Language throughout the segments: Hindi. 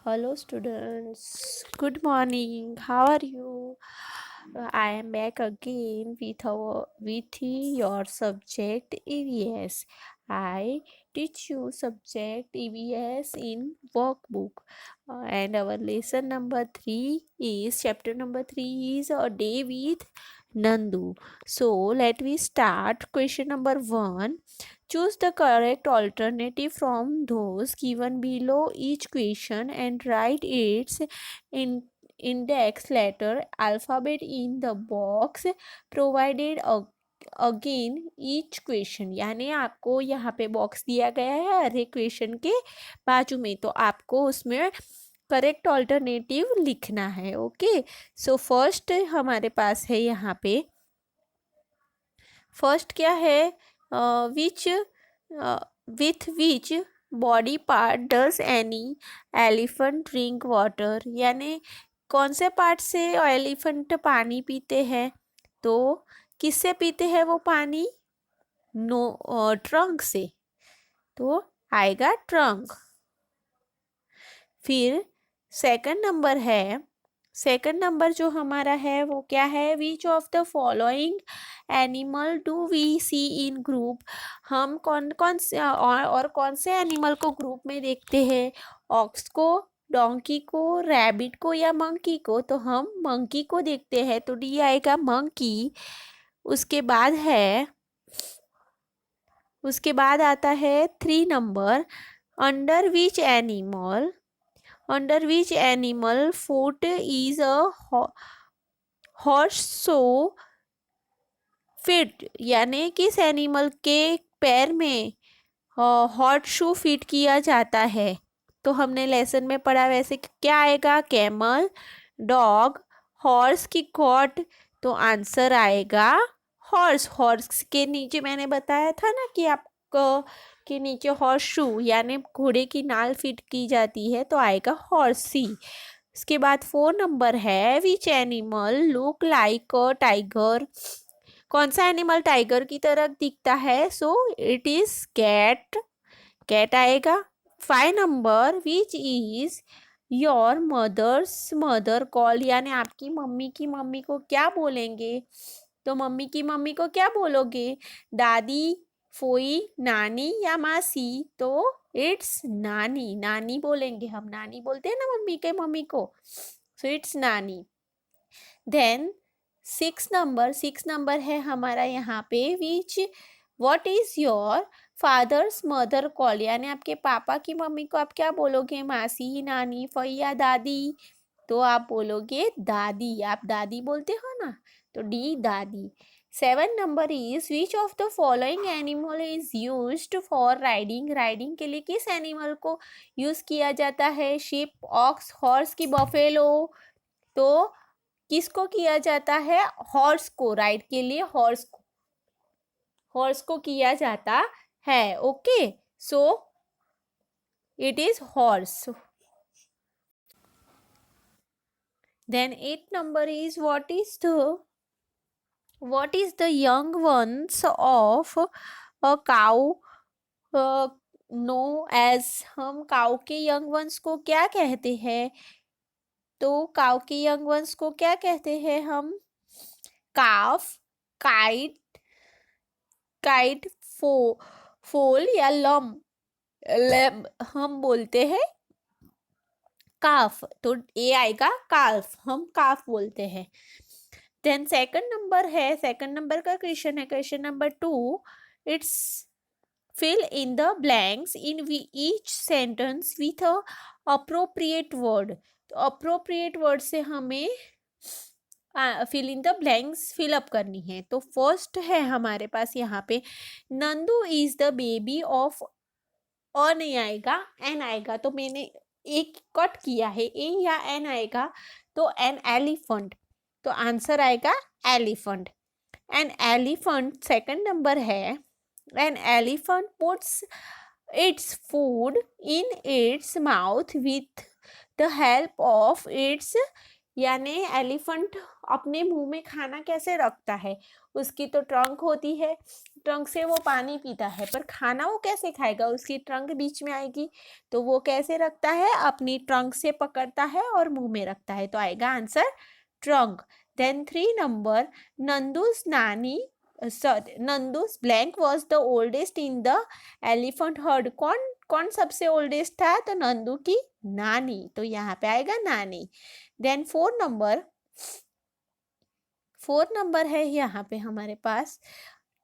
Hello students, good morning. How are you? I am back again with your subject EVS. I teach you subject EVS in workbook. And our lesson number 3 is chapter number 3 is a day with Nandu. So let me start. Question number 1. Choose the correct alternative from those given below each question and write its in index letter alphabet in the box provided again each question, यानी आपको यहाँ पे बॉक्स दिया गया है हर एक क्वेश्चन के बाजू में, तो आपको उसमें करेक्ट ऑल्टरनेटिव लिखना है. ओके, सो फर्स्ट हमारे पास है यहाँ पे. फर्स्ट क्या है? Which with which body part does any elephant drink water, यानी कौन से पार्ट से एलिफेंट पानी पीते हैं? तो किससे पीते हैं वो पानी? ट्रंक से, तो आएगा ट्रंक. फिर सेकंड नंबर है, सेकंड नंबर जो हमारा है वो क्या है? Which of the following animal do we see in group, हम कौन कौन से और कौन से एनिमल को ग्रुप में देखते हैं? ऑक्स को, डोंकी को, रैबिट को या मंकी को? तो हम मंकी को देखते हैं, तो डी आएगा मंकी. उसके बाद आता है 3 number. Under which animal foot is a horse so fit, यानी किस एनिमल के पैर में हॉट शू फिट किया जाता है? तो हमने लेसन में पढ़ा वैसे क्या आएगा? कैमल, डॉग, हॉर्स की कॉट. तो आंसर आएगा हॉर्स. हॉर्स के नीचे मैंने बताया था ना कि आपको के नीचे हॉर्स शू यानी घोड़े की नाल फिट की जाती है, तो आएगा हॉर्स सी. इसके बाद 4 नंबर है. Which animal look like a tiger, कौन सा एनिमल टाइगर की तरह दिखता है? So it is cat. Cat आएगा. 5 number. Which is your mother's mother call, यानी आपकी मम्मी की मम्मी को क्या बोलेंगे? तो मम्मी की मम्मी को क्या बोलोगे? दादी, फोई, नानी या मासी? तो इट्स नानी. नानी बोलेंगे हम, नानी बोलते हैं ना मम्मी के मम्मी को, सो इट्स नानी. देन 6 नंबर है हमारा यहाँ पे. विच what is your fathers mother call, यानी आपके पापा की मम्मी को आप क्या बोलोगे? मासी, नानी, फैया, दादी? तो आप बोलोगे दादी. आप दादी बोलते हो ना, तो डी दादी. 7 number is which of the following animal is used for riding, riding के लिए किस एनिमल को यूज किया जाता है? शिप, ऑक्स, हॉर्स की बफेलो? तो किसको किया जाता है? हॉर्स को. राइड के लिए हॉर्स को किया जाता है. Okay, so it is horse. Then 8 number is what is the young ones of a cow know as, हम काउ के यंग वंस को क्या कहते हैं? तो काउ के यंग वंस को क्या कहते हैं हम? काफ, काइट, फोल या लैम हम बोलते हैं काफ. तो ए आएगा काल्फ, हम काफ बोलते हैं. देन सेकंड नंबर है, सेकंड नंबर का क्वेश्चन है, question number 2. It's fill in the blanks in each sentence with a appropriate word. तो अप्रोप्रिएट वर्ड से हमें fill in the blanks fill up करनी है. तो फर्स्ट है हमारे पास यहाँ पे Nandu is the baby of, और नहीं आएगा, एन आएगा. तो मैंने एक कट किया है, ए या एन आएगा, तो एन एलिफेंट. तो आंसर आएगा elephant. An elephant second number है. An elephant puts its food in its mouth with the help of its, यानी एलिफेंट अपने मुंह में खाना कैसे रखता है? उसकी तो ट्रंक होती है, ट्रंक से वो पानी पीता है, पर खाना वो कैसे खाएगा, उसकी ट्रंक बीच में आएगी, तो वो कैसे रखता है, अपनी ट्रंक से पकड़ता है और मुंह में रखता है, तो आएगा answer trunk. Then 3 number, Nandu's नानी Nandu's blank was the oldest in the elephant herd. कौन कौन सबसे ओल्डेस्ट था, तो नंदू की नानी, तो यहाँ पे आएगा नानी। देन 4 नंबर है यहाँ पे हमारे पास,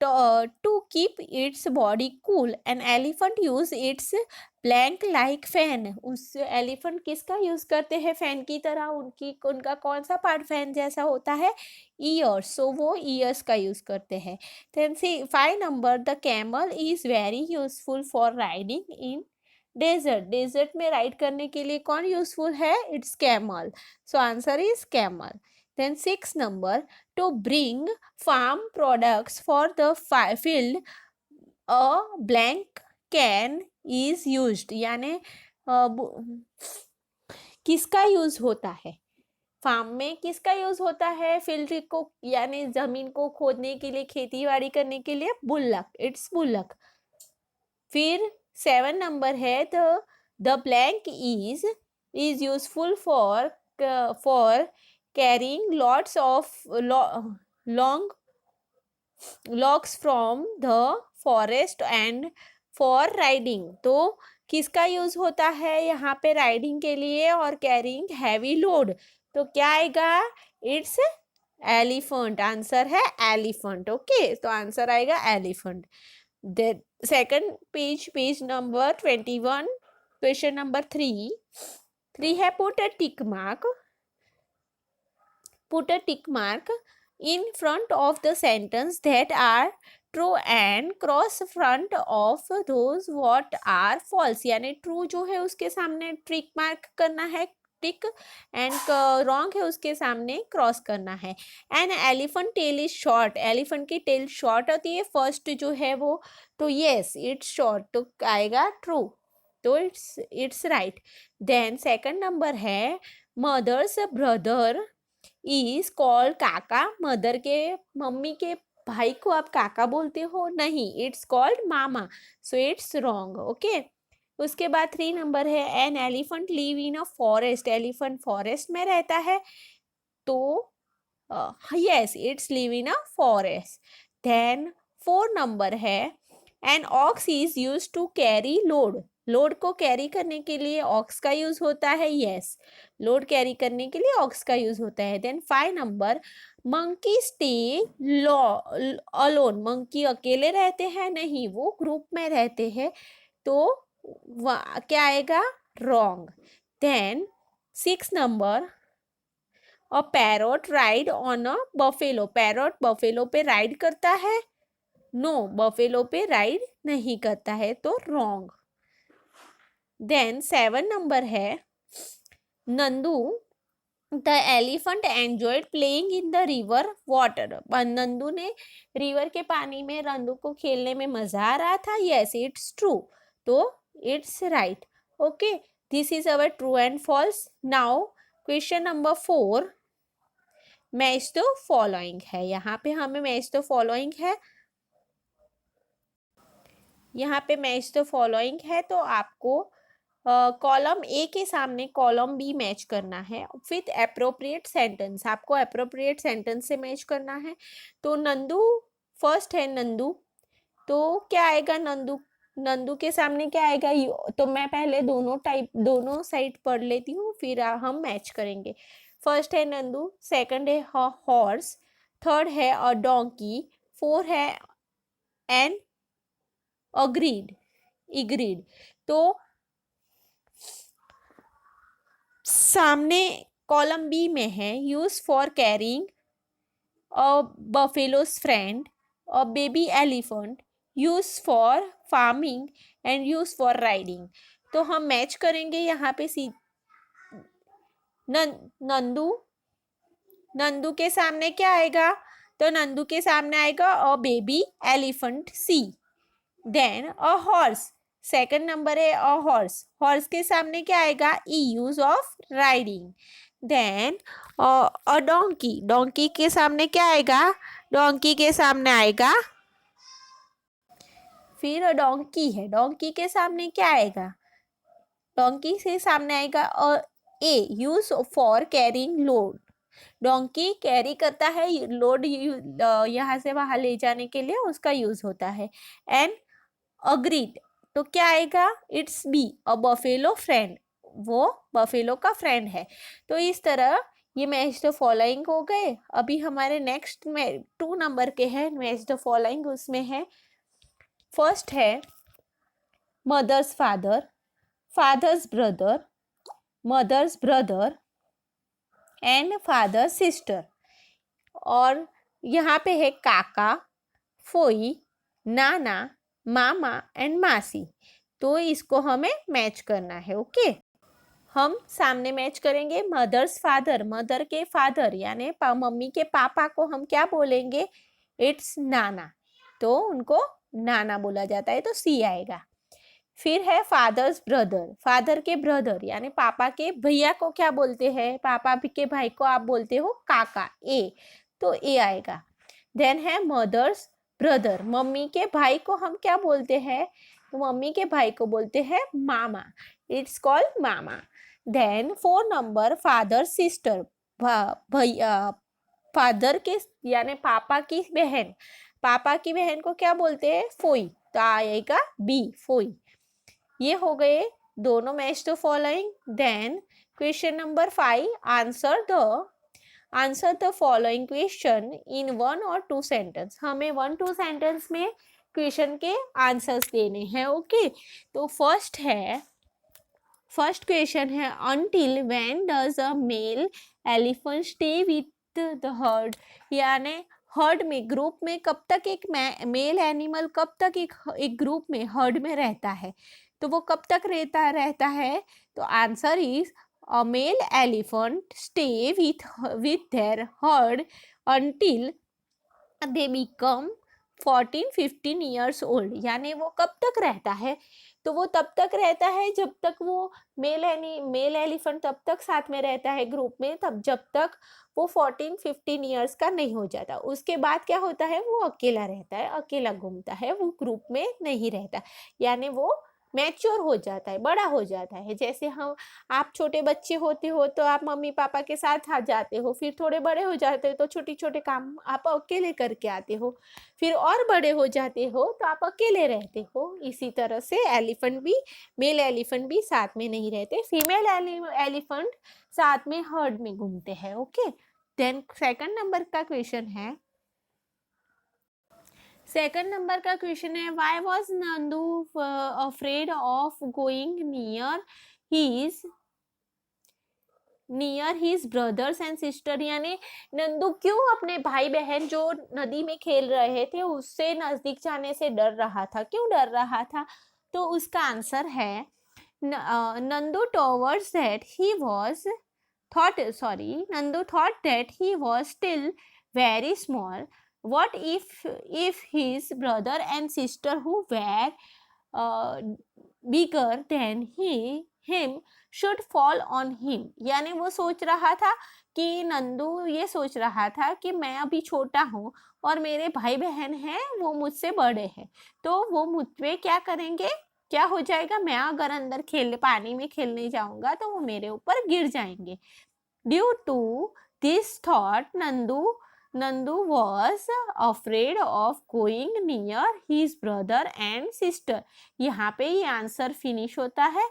to keep its body cool an elephant use its blank like fan. उस एलिफेंट किसका यूज करते हैं फैन की तरह, उनका कौन सा पार्ट फैन जैसा होता है, ईयर्स, सो वो ईयर्स का यूज करते हैं। Then 5 number, the camel is very useful for riding in desert. Desert में राइड करने के लिए कौन यूजफुल है, it's camel, so answer is camel. Then 6 number, to bring farm products for the field a blank can is used। यानी किसका यूज होता है, फार्म में किसका यूज होता है, फील्ड को यानी जमीन को खोदने के लिए, खेती बाड़ी करने के लिए, बुल्लक, इट्स बुल्लक। फिर 7 नंबर है, the blank is useful for carrying lots of long logs from the forest and for riding। तो किसका यूज होता है यहाँ पे राइडिंग के लिए और कैरिंग हैवी लोड, तो क्या आएगा, इट्स एलिफेंट, आंसर है एलिफेंट। ओके, तो आंसर आएगा elephant. Second page number 21, question number 3 है, put a tick mark in front of the sentence that are true and cross front of those what are false। यानी ट्रू जो है उसके सामने टिक मार्क करना है, टिक, एंड रॉन्ग है उसके सामने क्रॉस करना है। An elephant tail is short, elephant की टेल शॉर्ट होती है, फर्स्ट जो है वो, तो यस इट्स शॉर्ट, तो आएगा ट्रू, तो it's right. Then second number है, mother's brother is called kaka. Mother के, मम्मी के भाई को आप काका बोलते हो, नहीं, it's called mama, so it's wrong. Okay, उसके बाद 3 नंबर है, an elephant live in a forest, elephant forest में रहता है, तो yes it's live in a forest. Then 4 number है, an ox is use to carry load, load को कैरी करने के लिए ऑक्स का यूज होता है, यस लोड कैरी करने के लिए ऑक्स का यूज होता है। Then 5 number, monkey stay alone, monkey अकेले रहते हैं, नहीं वो ग्रुप में रहते हैं, तो क्या आएगा, wrong. Then 6 number, a parrot ride on a buffalo, parrot buffalo पे राइड करता है, नो बफेलो पे राइड नहीं करता है, तो रॉन्ग। देन 7 नंबर है, Nandu the elephant enjoyed playing in the river water, Nandu ने रिवर के पानी में नंदू को खेलने में मजा आ रहा था, यस इट्स ट्रू, तो it's right. Okay, this is our true and false. Now question number 4, match the following है, यहाँ पे हमें मैच द फॉलोइंग है, यहाँ पे मैच द फॉलोइंग है, तो आपको कॉलम ए के सामने कॉलम बी मैच करना है विथ एप्रोप्रिएट सेंटेंस, आपको एप्रोप्रिएट सेंटेंस से मैच करना है। तो नंदू, फर्स्ट है नंदू, तो क्या आएगा, नंदू, नंदू के सामने क्या आएगा, तो मैं पहले दोनों साइड पढ़ लेती हूँ, फिर हम मैच करेंगे। फर्स्ट है नंदू, सेकंड है हॉर्स, थर्ड है अ डोंकी, 4 है एन इग्रीड। तो सामने कॉलम बी में है, use for carrying a buffaloes friend, a baby elephant, use for farming and use for riding. तो हम मैच करेंगे यहाँ पे नंदू के सामने क्या आएगा, तो नंदू के सामने आएगा a baby elephant, C. Then a horse, second number है अ हॉर्स, हॉर्स के सामने क्या आएगा, E, use of riding. Then a donkey, donkey के सामने क्या आएगा, डोंकी के सामने आएगा फिर डोंकी है, डोंकी के सामने क्या आएगा? डोंकी से सामने आएगा A, use for carrying load. Donkey carry करता है लोड, यहाँ से वहां ले जाने के लिए उसका यूज होता है। एंड अग्रीड, तो क्या आएगा? It's B, a buffalo friend, वो बफेलो का फ्रेंड है। तो इस तरह ये मैच द फॉलोइंग हो गए। अभी हमारे नेक्स्ट में 2 नंबर के हैं मैच द फॉलोइंग। उसमें है फर्स्ट है mother's father, father's brother, mother's brother and father sister. और यहाँ पे है काका, फोई, नाना, मामा एंड मासी। तो इसको हमें मैच करना है। ओके, हम सामने मैच करेंगे मदर्स फादर, मदर के फादर यानी मम्मी के पापा को हम क्या बोलेंगे? इट्स नाना, तो उनको नाना बोला जाता है, तो सी आएगा। फिर है फादर्स ब्रदर, फादर के ब्रदर यानी पापा के भैया को क्या बोलते हैं? पापा के भाई को आप बोलते हो काका, ए, तो ए आएगा। देन है मदर्स ब्रदर, मम्मी के भाई को हम क्या बोलते हैं? तो मम्मी के भाई को बोलते हैं मामा, it's called mama. Then 4 number father sister, भैया फादर के यानी पापा की बहन, पापा की बहन को क्या बोलते हैं? फोई, तो आएगा बी, फोई। ये हो गए दोनों match the following. Then question number 5, answer the following question in 1 और 2 सेंटेंस। हमें 1-2 सेंटेंस में क्वेश्चन के आंसर्स देने हैं। ओके, तो फर्स्ट क्वेश्चन है until when does a mail elephant stay with the heard, यानी हर्ड में, ग्रुप में कब तक एक मेल एनिमल कब तक एक ग्रुप में, हर्ड में रहता है? तो वो कब तक रहता है? तो answer is a mail elephant stay with their heard until they become 14-15 years old, यानी वो कब तक रहता है? तो वो तब तक रहता है जब तक वो मेल एलिफेंट तब तक साथ में रहता है ग्रुप में, तब जब तक वो 14-15 ईयर्स का नहीं हो जाता। उसके बाद क्या होता है? वो अकेला रहता है, अकेला घूमता है, वो ग्रुप में नहीं रहता, यानी वो मैच्योर हो जाता है, बड़ा हो जाता है। जैसे हम, आप छोटे बच्चे होते हो तो आप मम्मी पापा के साथ आ जाते हो, फिर थोड़े बड़े हो जाते हो तो छोटे छोटे काम आप अकेले करके आते हो, फिर और बड़े हो जाते हो तो आप अकेले रहते हो। इसी तरह से एलिफेंट भी, मेल एलिफेंट भी साथ में नहीं रहते, फीमेल एलिफेंट साथ में हर्ड में घूमते हैं। ओके, देन सेकंड नंबर का क्वेश्चन है, सेकंड नंबर का क्वेश्चन है why was Nandu afraid of going near his brothers and sister, यानी नंदू क्यों अपने भाई बहन जो नदी में खेल रहे थे उससे नजदीक जाने से डर रहा था? क्यों डर रहा था? तो उसका आंसर है Nandu towards that he was Nandu thought that he was still very small. What if his brother and sister who were uh, bigger than him should fall on him? यानी वो सोच रहा था कि नंदू ये सोच रहा था कि मैं अभी छोटा हूँ और मेरे भाई बहन हैं वो मुझसे बड़े हैं, तो वो मुझ पे क्या करेंगे? क्या हो जाएगा? मैं अगर अंदर पानी में खेलने जाऊंगा तो वो मेरे ऊपर गिर जाएंगे। Due to this thought, Nandu was afraid of going near his brother and sister. यहाँ पे ये आंसर फिनिश होता है।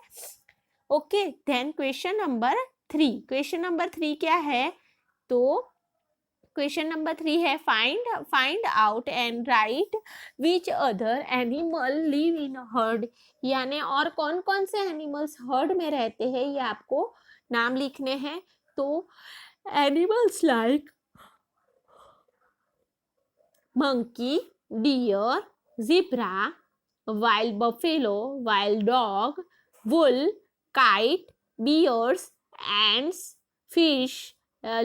Okay, then question number 3, question number 3 क्या है? तो क्वेश्चन नंबर 3 है find out and write which other animal live in herd, यानी और कौन कौन से एनिमल्स हर्ड में रहते हैं ये आपको नाम लिखने हैं। तो animals like monkey, deer, zebra, wild buffalo, wild dog, bull, kite, bears, ants, fish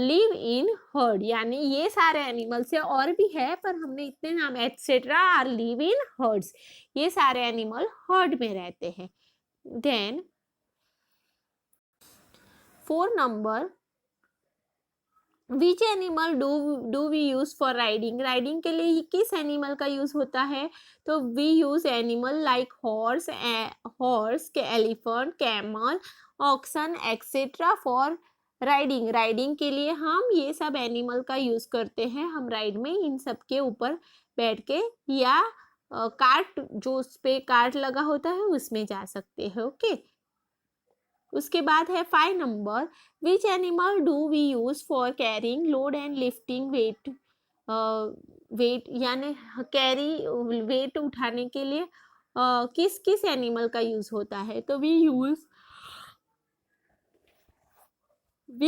live in herd, यानी ये सारे एनिमल्स है, और भी है पर हमने इतने नाम, etcetera are live in herds, ये सारे एनिमल हर्ड में रहते हैं। Then 4 number which animal do we use for riding, riding के लिए किस एनिमल का यूज होता है? तो we use animal like horse, horse के elephant, camel, oxen etcetera for riding, riding के लिए हम ये सब एनिमल का यूज करते हैं, हम राइड में इन सब के ऊपर बैठ के या कार्ट, जो उस पे कार्ट लगा होता है उसमें जा सकते हैं। ओके, उसके बाद है 5 number, which animal do we use for carrying load and lifting weight, weight यानी कैरी वेट उठाने के लिए किस किस एनिमल का यूज होता है? तो we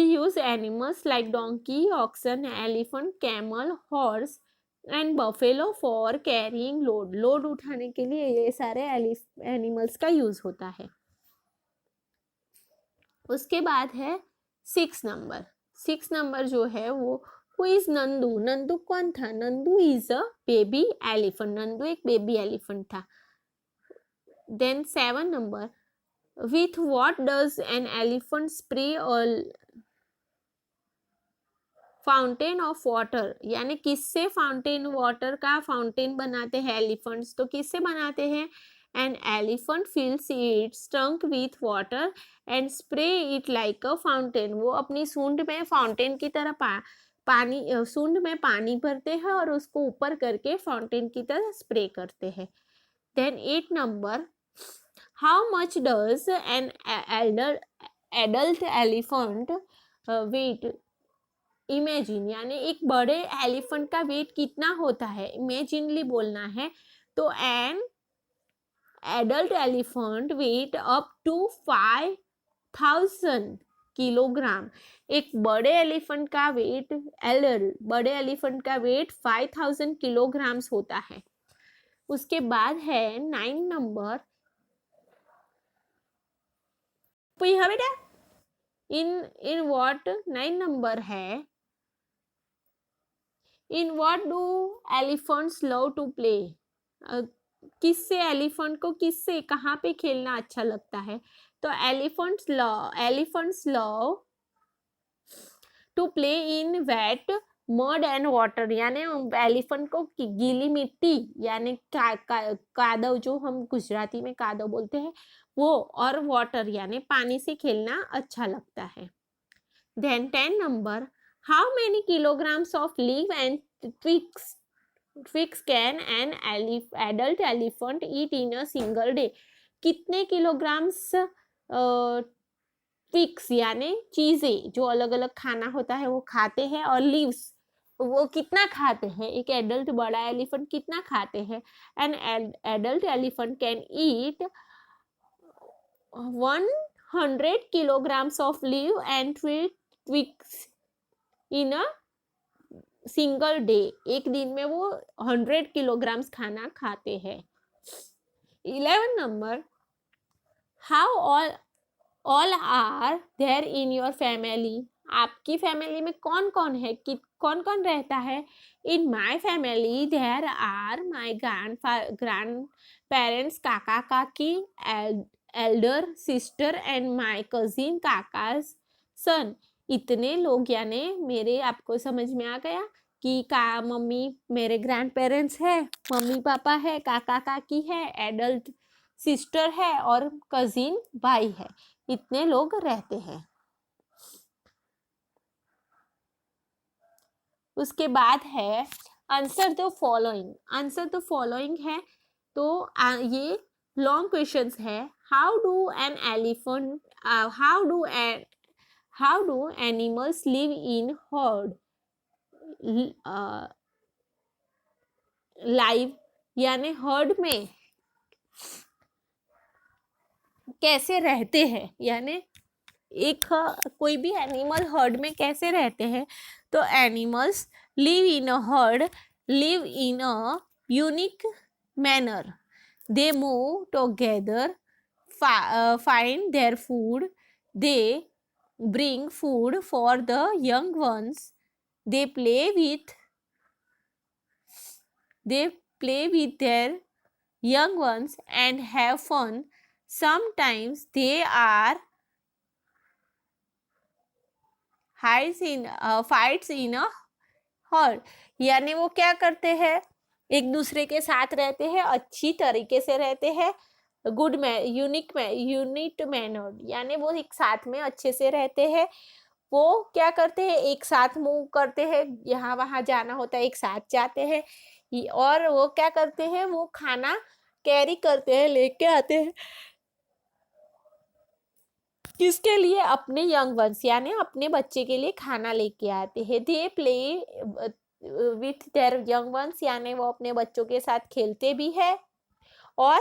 use animals like donkey, oxen, elephant, camel, horse and buffalo for carrying load, load उठाने के लिए ये सारे एनिमल्स का यूज होता है। उसके बाद है 6 नंबर, 6 नंबर जो है वो हु इज नंदू, नंदू कौन था? Nandu is a baby elephant, Nandu एक बेबी एलिफेंट था। देन 7 number, with what does an elephant spray और फाउंटेन ऑफ वाटर, यानी किससे फाउंटेन वाटर का फाउंटेन बनाते हैं एलिफेंट्स? तो किससे बनाते हैं? An elephant fills its trunk with water and spray it like a fountain, वो अपनी सूंड में फाउंटेन की तरह पानी सूंड में पानी भरते हैं और उसको ऊपर करके फाउंटेन की तरह स्प्रे करते हैं। Then 8 number, how much does an adult elephant weight, imagine, यानी एक बड़े एलिफेंट का वेट कितना होता है? इमेजिनली बोलना है। तो an adult elephant weight up to 5000 kilogram, एक बड़े एलिफेंट का वेट, बड़े एलिफेंट का वेट 5000 किलोग्राम्स होता है। उसके बाद है 9 नंबर, बेटा इन व्हाट, 9 नंबर है, in what do elephants love to play, किससे एलिफेंट को किससे कहाँ पे खेलना अच्छा लगता है? तो elephants love to play in wet mud and water, यानी एलिफेंट को गीली मिट्टी यानी कादव, जो हम गुजराती में कादव बोलते हैं वो, और वाटर यानी पानी से खेलना अच्छा लगता है। Then 10 number, how many kilograms of leave and twigs can an adult elephant eat in a single day, कितने किलोग्राम्स ट्विक्स यानी चीजें जो अलग अलग खाना होता है वो खाते हैं, और लीव्स वो कितना खाते हैं? एक एडल्ट बड़ा एलिफेंट कितना खाते हैं? N adult elephant can eat 100 kilograms of leaf and twigs in a single day, एक दिन में वो 100 किलोग्राम्स खाना खाते हैं। 11 number, how all are there in your family, आपकी फैमिली में कौन कौन है, कौन कौन रहता है? In my family there are my grandparents, kaka kaki, elder sister and my cousin kaka's son, इतने लोग, यानी मेरे, आपको समझ में आ गया कि मम्मी मेरे ग्रैंड पेरेंट्स है, मम्मी पापा है, काका काकी है, एडल्ट सिस्टर है और कजिन भाई है, इतने लोग रहते हैं। उसके बाद है answer the following, answer the following है, तो ये लॉन्ग क्वेश्चंस है। How do an elephant, how do animals live in heard, live यानी हर्ड में कैसे रहते हैं, यानी एक कोई भी एनिमल हर्ड में कैसे रहते हैं? तो animals live in a herd, live in a unique manner, they move together, find their food, they bring food for the young ones, they play with their young ones and have fun, sometimes they are fights in a herd, यानी वो क्या करते हैं, एक दूसरे के साथ रहते हैं, अच्छी तरीके से रहते हैं, गुड में यूनिट मैनर, यानी वो एक साथ में अच्छे से रहते हैं। वो क्या करते हैं, एक साथ मूव करते हैं, यहाँ वहां जाना होता है एक साथ जाते हैं। और वो क्या करते हैं, वो खाना कैरी करते हैं, लेके आते हैं, किसके लिए, अपने यंग वंस, यानी अपने बच्चे के लिए खाना लेके आते हैं। They play with their young ones, यानी वो अपने बच्चों के साथ खेलते भी है। और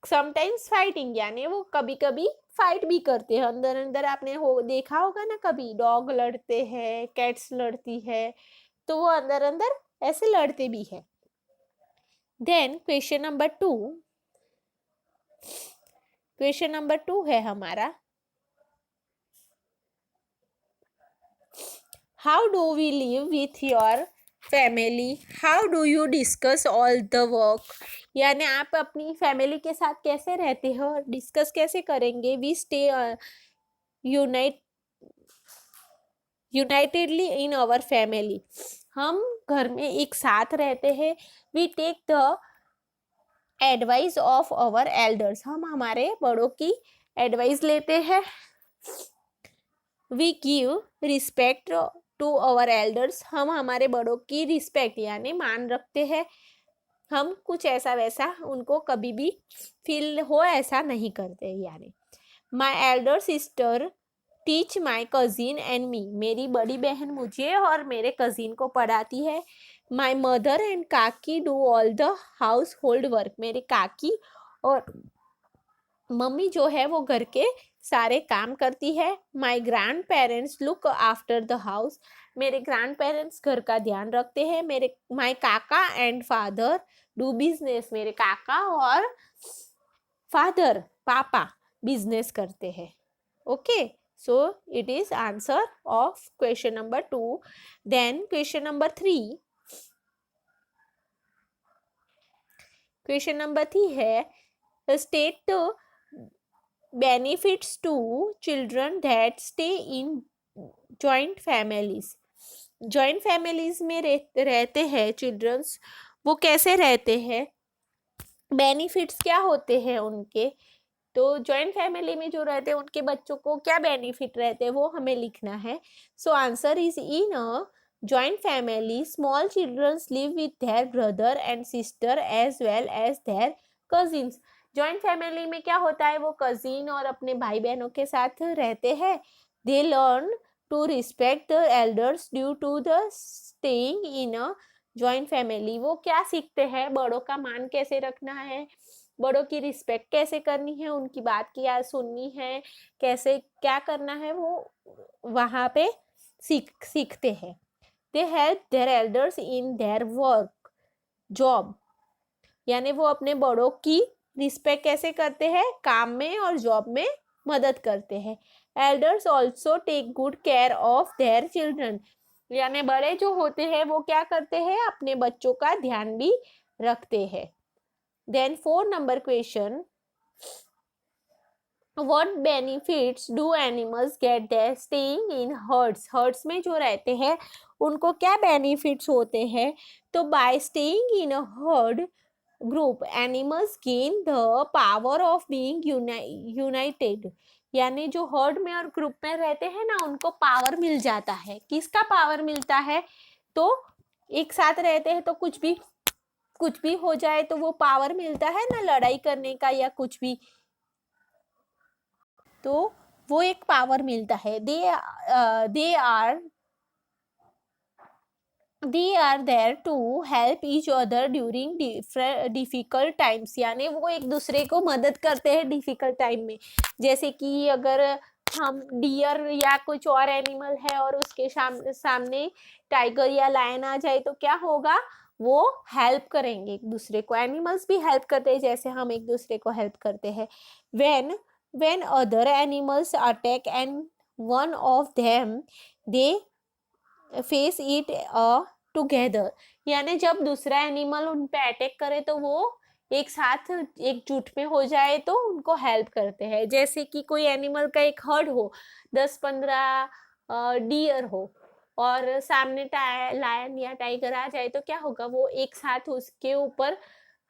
समटाइम्स फाइटिंग, यानी वो कभी कभी फाइट भी करते हैं, अंदर अंदर आपने देखा होगा ना, कभी डॉग लड़ते हैं, कैट्स लड़ती है, तो वो अंदर अंदर ऐसे लड़ते भी है। देन क्वेश्चन नंबर टू है हमारा, how do we live with your family, how do you discuss all the work, यानी आप अपनी फैमिली के साथ कैसे रहते हो और डिस्कस कैसे करेंगे। We stay unitedly in our family, हम घर में एक साथ रहते हैं। We take the advice of our elders, हम हमारे बड़ों की एडवाइस लेते हैं। We give respect to our elders, हम हमारे बड़ों की रिस्पेक्ट यानी मान रखते हैं, हम कुछ ऐसा वैसा उनको कभी भी फील हो ऐसा नहीं करते। यानी my elder sister teach my cousin and me, मेरी बड़ी बहन मुझे और मेरे कजिन को पढ़ाती है। माई मदर एंड काकी do all the house hold work, मेरे काकी और मम्मी जो है वो घर के सारे काम करती है। My grand parents look after the house, मेरे ग्रैंड पेरेंट्स घर का ध्यान रखते हैं। माई काका एंड फादर डू बिजनेस, मेरे काका और फादर पापा बिजनेस करते हैं। Okay, so it is answer of question number 2। Then question number 3, question number 3 है state benefits to children that stay in joint families, joint families में रहते हैं चिल्ड्रंस, वो कैसे रहते हैं, बेनिफिट्स क्या होते हैं उनके। तो जॉइंट फैमिली में जो रहते हैं उनके बच्चों को क्या बेनिफिट रहते हैं वो हमें लिखना है। So answer is in a joint family small childrens live with their brother and sister as well as their cousins, joint family में क्या होता है, वो कजिन और अपने भाई बहनों के साथ रहते हैं। They learn to respect the elders due to the staying in a joint family, वो क्या सीखते हैं, बड़ों का मान कैसे रखना है, बड़ों की रिस्पेक्ट कैसे करनी है, उनकी बात क्या सुननी है, कैसे क्या करना है, वो वहाँ पे सीखते हैं। They help their elders in their work job, यानी वो अपने बड़ों की रिस्पेक्ट कैसे करते हैं, काम में और जॉब में मदद करते हैं। Elders also take good care of their children, यानी बड़े जो होते हैं वो क्या करते हैं, अपने बच्चों का ध्यान भी रखते हैं। Then 4 number question, what benefits do animals get there staying in herds, herds में जो रहते हैं उनको क्या benefits होते हैं। तो by staying in a herd group animals gain the power of being united, यानी जो हर्ड में और ग्रुप में रहते हैं ना उनको पावर मिल जाता है। किसका पावर मिलता है, तो एक साथ रहते हैं तो कुछ भी हो जाए तो वो पावर मिलता है ना, लड़ाई करने का या कुछ भी, तो वो एक पावर मिलता है। They are there to help each other during difficult times, यानी वो एक दूसरे को मदद करते हैं डिफिकल्ट टाइम में। जैसे कि अगर हम डियर या कुछ और एनिमल है और उसके सामने टाइगर या लायन आ जाए तो क्या होगा, वो हेल्प करेंगे एक दूसरे को। एनिमल्स भी हेल्प करते हैं जैसे हम एक दूसरे को हेल्प करते हैं। when other animals attack and one of them they face it together, यानी जब दूसरा एनिमल उन पे अटैक करे तो वो एक साथ एकजुट में हो जाए तो उनको हेल्प करते हैं। जैसे कि कोई एनिमल का एक हर्ड हो, 10-15 डियर हो और सामने लायन या टाइगर आ जाए तो क्या होगा, वो एक साथ उसके ऊपर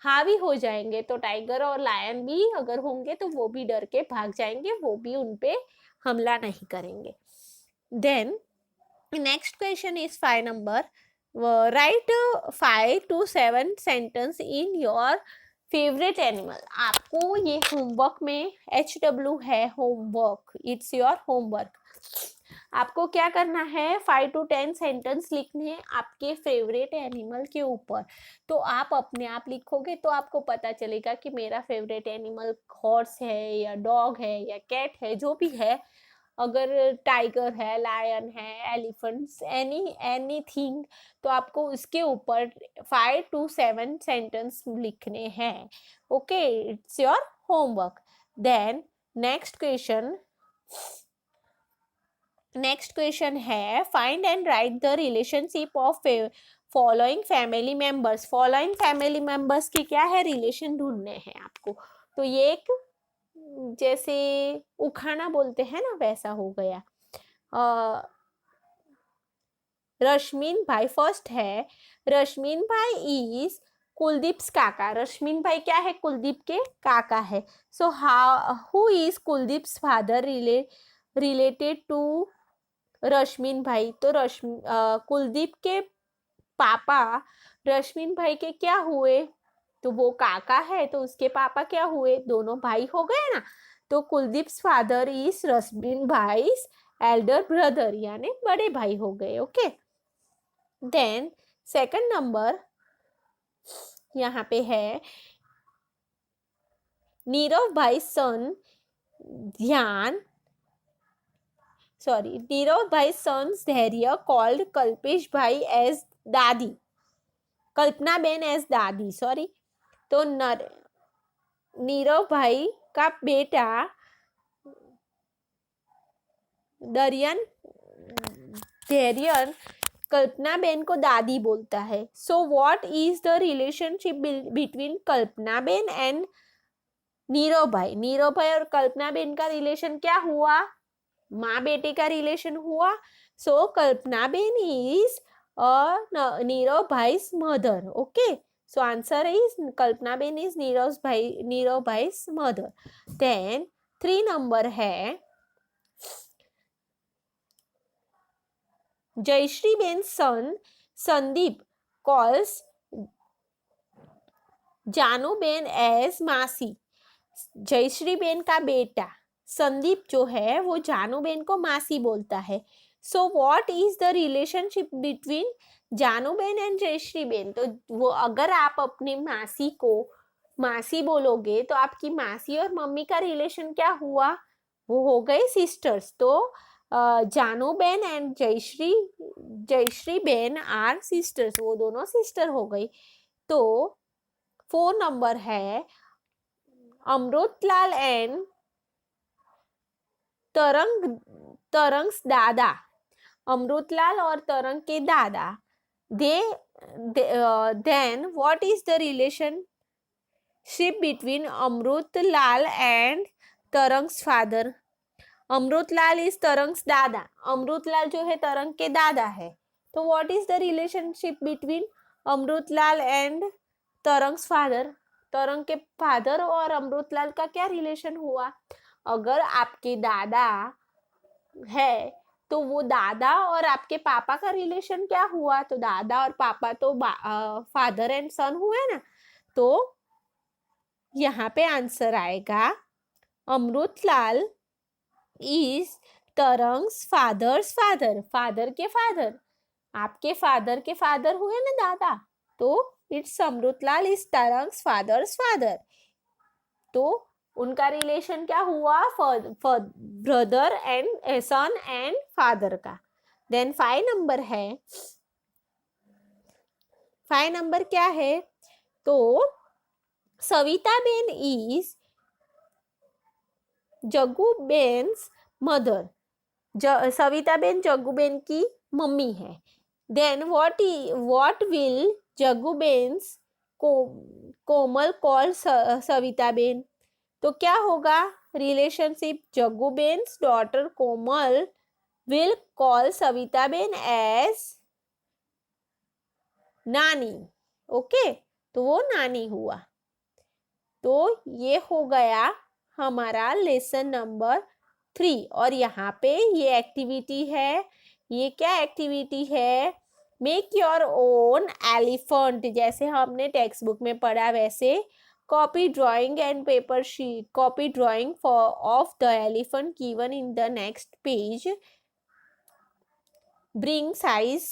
हावी हो जाएंगे। तो टाइगर और लायन भी अगर होंगे तो वो भी डर के भाग जाएंगे, वो भी उनपे हमला नहीं करेंगे। Then next question is 5 number, write 5 to 7 sentence in your favourite animal. आपको ये होमवर्क में HW है होमवर्क, इट्स योर होमवर्क। आपको क्या करना है, 5 to 10 सेंटेंस लिखने हैं आपके फेवरेट एनिमल के ऊपर। तो आप अपने आप लिखोगे तो आपको पता चलेगा कि मेरा फेवरेट एनिमल हॉर्स है या डॉग है या कैट है, जो भी है। अगर टाइगर है, लायन है, एलिफेंट्स, एनीथिंग, तो आपको उसके ऊपर 5 to 7 सेंटेंस लिखने हैं। Okay, it's your homework. Then next question है, find and write the relationship of following family members. Following family members की क्या है, रिलेशन ढूंढने हैं आपको। तो ये एक जैसे उखाना बोलते हैं ना, वैसा हो गया। रश्मिन भाई फर्स्ट है, रश्मिन भाई इज कुलदीप्स काका। रश्मिन भाई क्या है, कुलदीप के काका है। So who is Kuldeep's father related to Rashmin bhai. तो कुलदीप के पापा रश्मिन भाई के क्या हुए, तो वो काका है तो उसके पापा क्या हुए, दोनों भाई हो गए ना। तो कुलदीप्स फादर इज रश्मिन भाई एल्डर ब्रदर, यानी बड़े भाई हो गए। ओके, देन सेकंड नंबर यहाँ पे है, नीरव भाई सन ध्यान नीरव भाई सन्स धैर्य कॉल्ड कल्पेश भाई एज दादी, कल्पना बेन एज दादी, सॉरी। तो नीरव भाई का बेटा धैर्यन कल्पना बेन को दादी बोलता है। So what is the relationship between Kalpana Ben and Nirav भाई। नीरव भाई और कल्पना बेन का रिलेशन क्या हुआ, माँ बेटे का रिलेशन हुआ। So Kalpana ben is Nirav bhai's mother. Okay, so answer is Kalpana ben is Nirav bhai's mother. Then 3 number है, Jayshree ben son Sandeep calls Janu ben as masi. Jayshree Ben का बेटा संदीप जो है वो जानू बेन को मासी बोलता है। So what is the relationship between जानू बेन एंड जयश्री बेन। तो वो अगर आप अपनी मासी को मासी बोलोगे तो आपकी मासी और मम्मी का रिलेशन क्या हुआ, वो हो गए सिस्टर्स। तो Janu ben and Jayshree ben are sisters, वो दोनों सिस्टर हो गई। तो 4 नंबर है, अमृतलाल एंड तरंग्स दादा। अमृतलाल और तरंग के दादा, then what is the relationship between Amritlal and Tarang's father. Amritlal is Tarang's dada, Amritlal जो है तरंग के दादा है। तो what is the relationship between Amritlal and Tarang's father. Tarang के फादर और अमृतलाल का क्या रिलेशन हुआ, अगर आपके दादा है तो वो दादा और आपके पापा का रिलेशन क्या हुआ, तो दादा और पापा तो फादर एंड सन हुए ना। तो यहाँ पे आंसर आएगा Amritlal is Tarang's father's father, father के फादर, आपके फादर के फादर हुए ना दादा, तो it's Amritlal is Tarang's father's father. तो उनका रिलेशन क्या हुआ, brother and son and father का। देन 5 नंबर है, 5 नंबर क्या है, तो सविता बेन इज जग्गू बेन्स mother. Savita Ben Jaggu Ben की मम्मी है। देन व्हाट विल जग्गू बेन्स कोमल कॉल सविता बेन। तो क्या होगा, relationship Jaggu ben's daughter Komal will call Savita ben as nani. Okay, तो वो नानी हुआ। तो ये हो गया हमारा लेसन नंबर 3। और यहाँ पे ये एक्टिविटी है। ये क्या एक्टिविटी है? Make your own elephant. जैसे हमने टेक्स्ट बुक में पढ़ा वैसे copy drawing and paper sheet, copy drawing for of the elephant given in the next page. Bring size